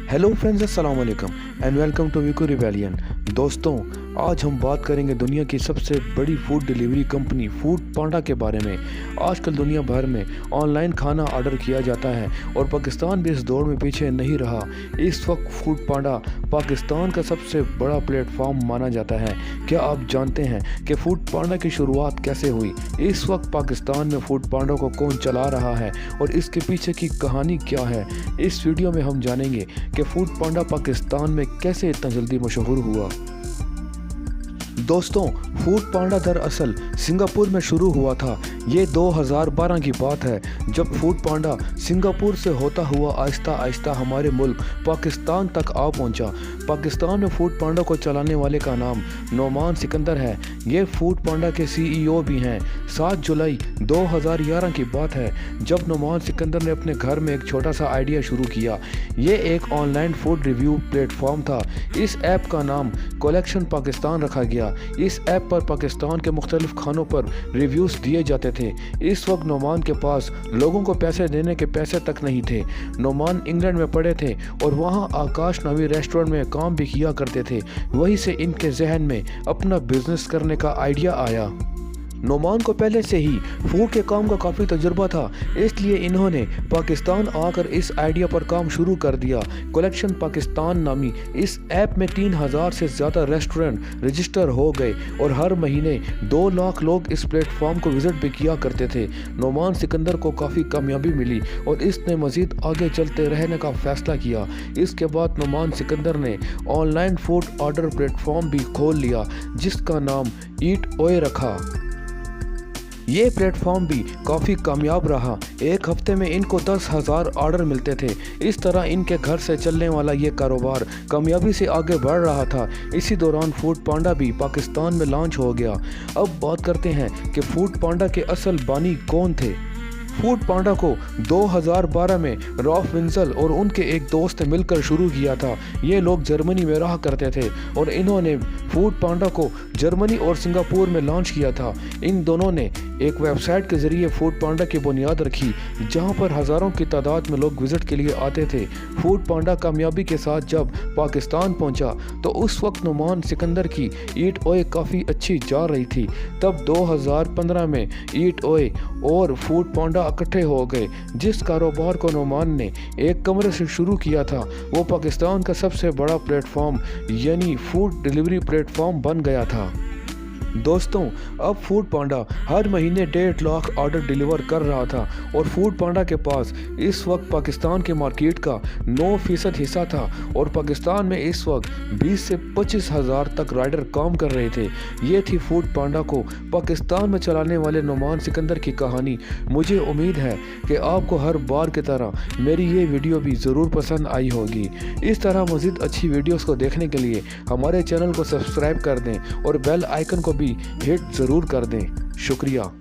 Hello friends, अस्सलाम वालेकुम and welcome to विको रिवेलियन। दोस्तों, आज हम बात करेंगे दुनिया की सबसे बड़ी food delivery company Foodpanda के बारे में। आजकल दुनिया भर में ऑनलाइन खाना ऑर्डर किया जाता है और पाकिस्तान भी इस दौड़ में पीछे नहीं रहा। इस वक्त फूड पांडा पाकिस्तान का सबसे बड़ा प्लेटफॉर्म माना जाता है। क्या आप जानते हैं कि फूड पांडा की शुरुआत कैसे हुई? इस वक्त पाकिस्तान में फूड पांडा को कौन चला रहा है और इसके पीछे की कहानी क्या है? इस वीडियो में हम जानेंगे कि फूड पांडा पाकिस्तान में कैसे इतना जल्दी मशहूर हुआ। दोस्तों, फूड पांडा दरअसल सिंगापुर में शुरू हुआ था। ये 2012 की बात है जब फूड पांडा सिंगापुर से होता हुआ आहिस्ता आहिस्ता हमारे मुल्क पाकिस्तान तक आ पहुंचा। पाकिस्तान में फूड पांडा को चलाने वाले का नाम नोमान सिकंदर है। ये फूड पांडा के CEO भी हैं। 7 जुलाई 2011 की बात है जब नोमान सिकंदर ने अपने घर में एक छोटा सा आइडिया शुरू किया। ये एक ऑनलाइन फूड रिव्यू प्लेटफॉर्म था। इस ऐप का नाम कलेक्शन पाकिस्तान रखा गया। इस ऐप पर पाकिस्तान के मुख्तलिफ खानों पर रिव्यूज़ दिए जाते थे। इस वक्त नोमान के पास लोगों को पैसे देने के पैसे तक नहीं थे। नोमान इंग्लैंड में पढ़े थे और वहाँ आकाश नामी रेस्टोरेंट में काम भी किया करते थे। वहीं से इनके जहन में अपना बिजनेस करने का आइडिया आया। नोमान को पहले से ही फूड के काम का काफ़ी तजुर्बा था, इसलिए इन्होंने पाकिस्तान आकर इस आइडिया पर काम शुरू कर दिया। कलेक्शन पाकिस्तान नामी इस ऐप में 3000 से ज़्यादा रेस्टोरेंट रजिस्टर हो गए और हर महीने 2 लाख लोग इस प्लेटफॉर्म को विज़िट भी किया करते थे। नोमान सिकंदर को काफ़ी कामयाबी मिली और इसने मज़ीद आगे चलते रहने का फ़ैसला किया। इसके बाद नोमान सिकंदर ने ऑनलाइन फूड ऑर्डर प्लेटफॉर्म भी खोल लिया जिसका नाम ईट ओए रखा। ये प्लेटफॉर्म भी काफ़ी कामयाब रहा। एक हफ्ते में इनको 10,000 ऑर्डर मिलते थे। इस तरह इनके घर से चलने वाला ये कारोबार कामयाबी से आगे बढ़ रहा था। इसी दौरान फूड पांडा भी पाकिस्तान में लॉन्च हो गया। अब बात करते हैं कि फूड पांडा के असल बानी कौन थे। फूड पांडा को 2012 में रॉफ विंसल और उनके एक दोस्त ने मिलकर शुरू किया था। ये लोग जर्मनी में रहा करते थे और इन्होंने फूड पांडा को जर्मनी और सिंगापुर में लॉन्च किया था। इन दोनों ने एक वेबसाइट के ज़रिए फूड पांडा की बुनियाद रखी जहां पर हज़ारों की तादाद में लोग विज़िट के लिए आते थे। फूड पांडा कामयाबी के साथ जब पाकिस्तान पहुंचा तो उस वक्त नोमान सिकंदर की ईट ओए काफ़ी अच्छी जा रही थी। तब 2015 में ईट ओए और फूड पांडा इकट्ठे हो गए। जिस कारोबार को नोमान ने एक कमरे से शुरू किया था वो पाकिस्तान का सबसे बड़ा प्लेटफॉर्म यानी फूड डिलीवरी प्लेटफॉर्म बन गया था। दोस्तों, अब फूड पांडा हर महीने 1.5 लाख ऑर्डर डिलीवर कर रहा था और फूड पांडा के पास इस वक्त पाकिस्तान के मार्केट का 9% हिस्सा था और पाकिस्तान में इस वक्त 20 से 25 हज़ार तक राइडर काम कर रहे थे। ये थी फूड पांडा को पाकिस्तान में चलाने वाले नोमान सिकंदर की कहानी। मुझे उम्मीद है कि आपको हर बार की तरह मेरी ये वीडियो भी ज़रूर पसंद आई होगी। इस तरह मज़ीद अच्छी वीडियोस को देखने के लिए हमारे चैनल को सब्सक्राइब कर दें और बेल आइकन को भी हिट ज़रूर कर दें। शुक्रिया।